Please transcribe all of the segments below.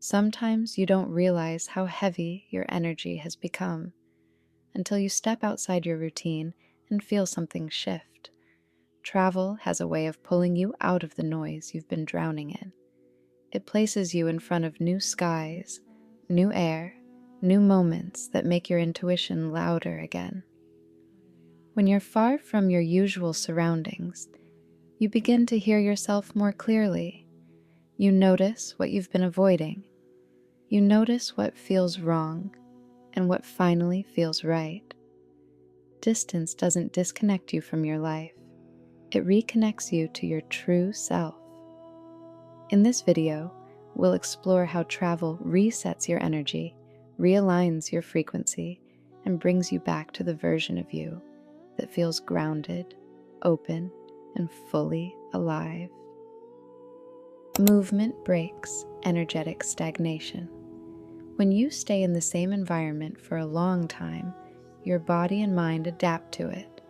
Sometimes you don't realize how heavy your energy has become until you step outside your routine and feel something shift. Travel has a way of pulling you out of the noise you've been drowning in. It places you in front of new skies, new air, new moments that make your intuition louder again. When you're far from your usual surroundings, you begin to hear yourself more clearly. You notice what you've been avoiding. You notice what feels wrong and what finally feels right. Distance doesn't disconnect you from your life. It reconnects you to your true self. In this video, we'll explore how travel resets your energy, realigns your frequency, and brings you back to the version of you that feels grounded, open, and fully alive. Movement breaks energetic stagnation. When you stay in the same environment for a long time, your body and mind adapt to it.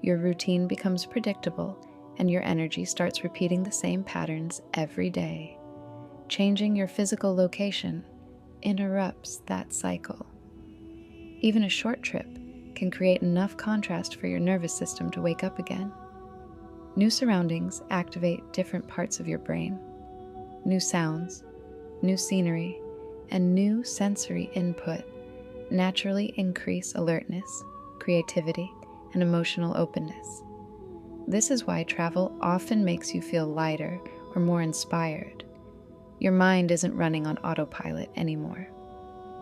Your routine becomes predictable, and your energy starts repeating the same patterns every day. Changing your physical location interrupts that cycle. Even a short trip can create enough contrast for your nervous system to wake up again. New surroundings activate different parts of your brain. New sounds, new scenery, and new sensory input naturally increase alertness, creativity, and emotional openness. This is why travel often makes you feel lighter or more inspired. Your mind isn't running on autopilot anymore.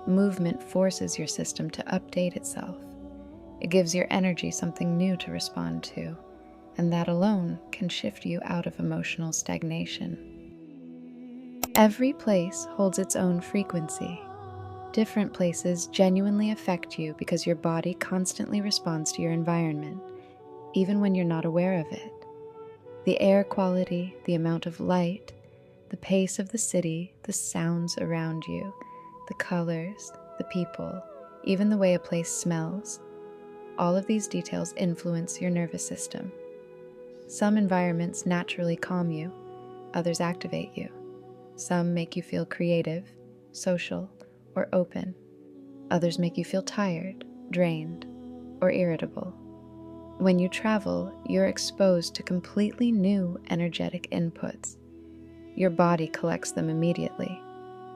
Movement forces your system to update itself. It gives your energy something new to respond to, and that alone can shift you out of emotional stagnation. Every place holds its own frequency. Different places genuinely affect you because your body constantly responds to your environment, even when you're not aware of it. The air quality, the amount of light, the pace of the city, the sounds around you, the colors, the people, even the way a place smells. All of these details influence your nervous system. Some environments naturally calm you, others activate you. Some make you feel creative, social, or open. Others make you feel tired, drained, or irritable. When you travel, you're exposed to completely new energetic inputs. Your body collects them immediately: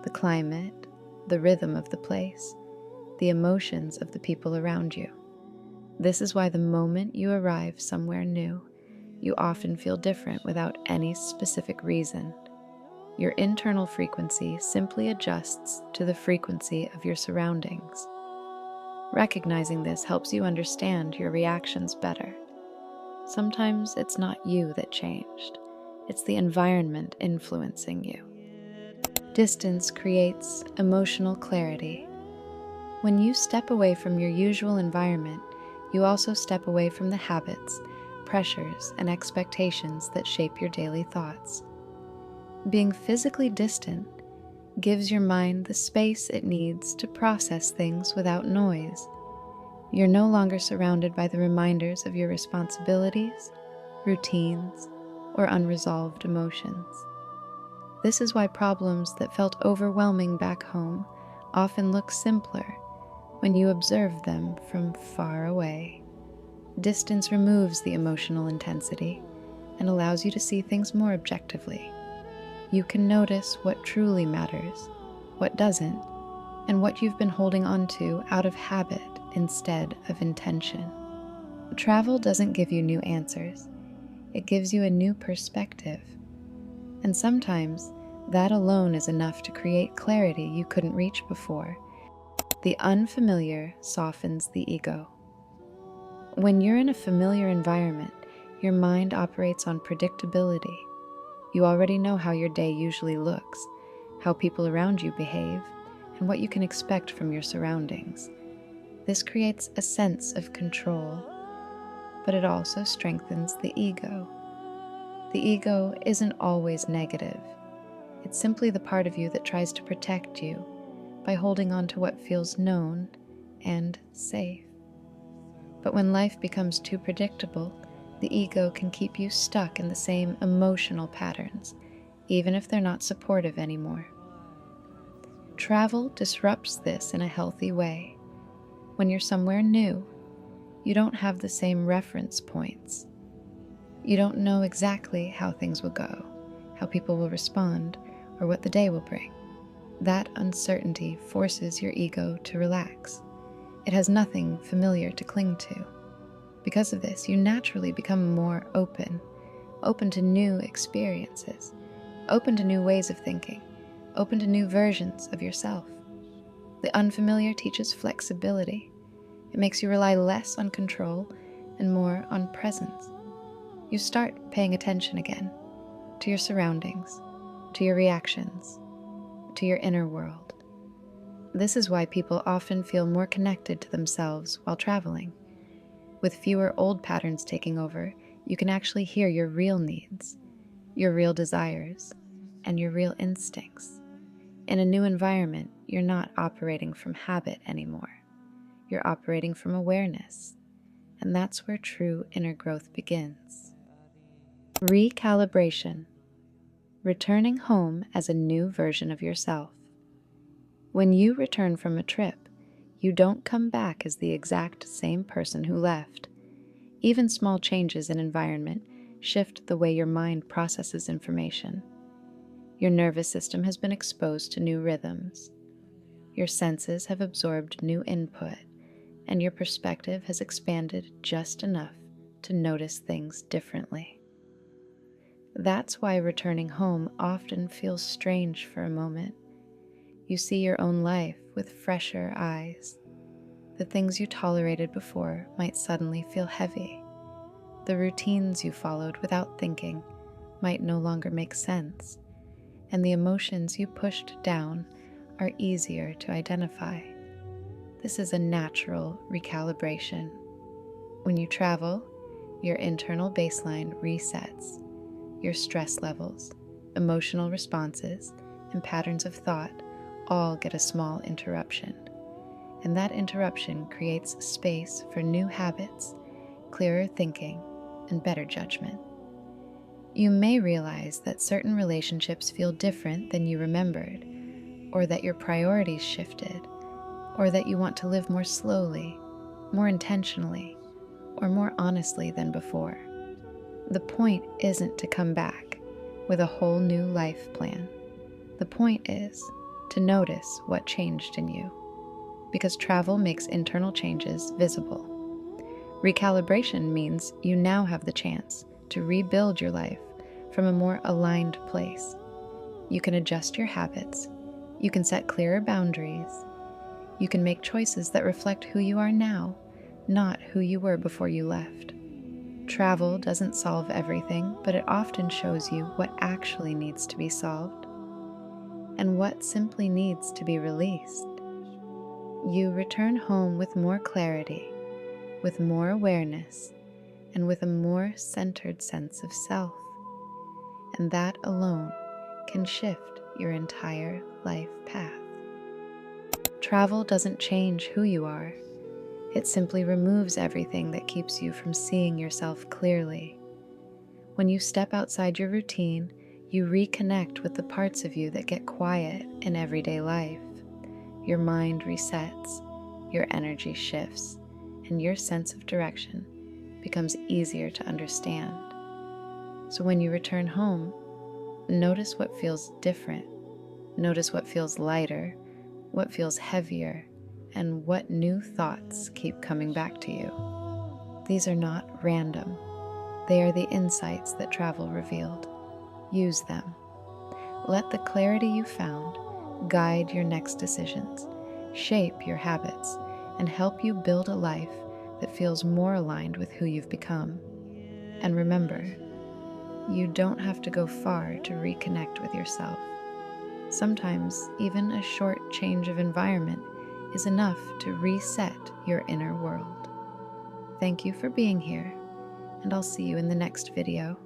the climate, the rhythm of the place, the emotions of the people around you. This is why the moment you arrive somewhere new, you often feel different without any specific reason. Your internal frequency simply adjusts to the frequency of your surroundings. Recognizing this helps you understand your reactions better. Sometimes it's not you that changed, it's the environment influencing you. Distance creates emotional clarity. When you step away from your usual environment, you also step away from the habits, pressures, and expectations that shape your daily thoughts. Being physically distant gives your mind the space it needs to process things without noise. You're no longer surrounded by the reminders of your responsibilities, routines, or unresolved emotions. This is why problems that felt overwhelming back home often look simpler when you observe them from far away. Distance removes the emotional intensity and allows you to see things more objectively. You can notice what truly matters, what doesn't, and what you've been holding on to out of habit instead of intention. Travel doesn't give you new answers. It gives you a new perspective. And sometimes that alone is enough to create clarity you couldn't reach before. The unfamiliar softens the ego. When you're in a familiar environment, your mind operates on predictability. You already know how your day usually looks, how people around you behave, and what you can expect from your surroundings. This creates a sense of control, but it also strengthens the ego. The ego isn't always negative. It's simply the part of you that tries to protect you by holding on to what feels known and safe. But when life becomes too predictable, the ego can keep you stuck in the same emotional patterns, even if they're not supportive anymore. Travel disrupts this in a healthy way. When you're somewhere new, you don't have the same reference points. You don't know exactly how things will go, how people will respond, or what the day will bring. That uncertainty forces your ego to relax. It has nothing familiar to cling to. Because of this, you naturally become more open to new experiences, open to new ways of thinking, open to new versions of yourself. The unfamiliar teaches flexibility. It makes you rely less on control and more on presence. You start paying attention again to your surroundings, to your reactions, to your inner world. This is why people often feel more connected to themselves while traveling. With fewer old patterns taking over, you can actually hear your real needs, your real desires, and your real instincts. In a new environment, you're not operating from habit anymore. You're operating from awareness, and that's where true inner growth begins. Recalibration. Returning home as a new version of yourself. When you return from a trip, you don't come back as the exact same person who left. Even small changes in environment shift the way your mind processes information. Your nervous system has been exposed to new rhythms. Your senses have absorbed new input, and your perspective has expanded just enough to notice things differently. That's why returning home often feels strange for a moment. You see your own life with fresher eyes. The things you tolerated before might suddenly feel heavy. The routines you followed without thinking might no longer make sense, and the emotions you pushed down are easier to identify. This is a natural recalibration. When you travel, your internal baseline resets. Your stress levels, emotional responses, and patterns of thought all get a small interruption. And that interruption creates space for new habits, clearer thinking, and better judgment. You may realize that certain relationships feel different than you remembered, or that your priorities shifted, or that you want to live more slowly, more intentionally, or more honestly than before. The point isn't to come back with a whole new life plan. The point is to notice what changed in you, because travel makes internal changes visible. Recalibration means you now have the chance to rebuild your life from a more aligned place. You can adjust your habits, you can set clearer boundaries, you can make choices that reflect who you are now, not who you were before you left. Travel doesn't solve everything, but it often shows you what actually needs to be solved and what simply needs to be released. You return home with more clarity, with more awareness, and with a more centered sense of self. And that alone can shift your entire life path. Travel doesn't change who you are. It simply removes everything that keeps you from seeing yourself clearly. When you step outside your routine, you reconnect with the parts of you that get quiet in everyday life. Your mind resets, your energy shifts, and your sense of direction becomes easier to understand. So when you return home, notice what feels different. Notice what feels lighter, what feels heavier, and what new thoughts keep coming back to you. These are not random. They are the insights that travel revealed. Use them. Let the clarity you found guide your next decisions, shape your habits, and help you build a life that feels more aligned with who you've become. And remember, you don't have to go far to reconnect with yourself. Sometimes even a short change of environment is enough to reset your inner world. Thank you for being here, and I'll see you in the next video.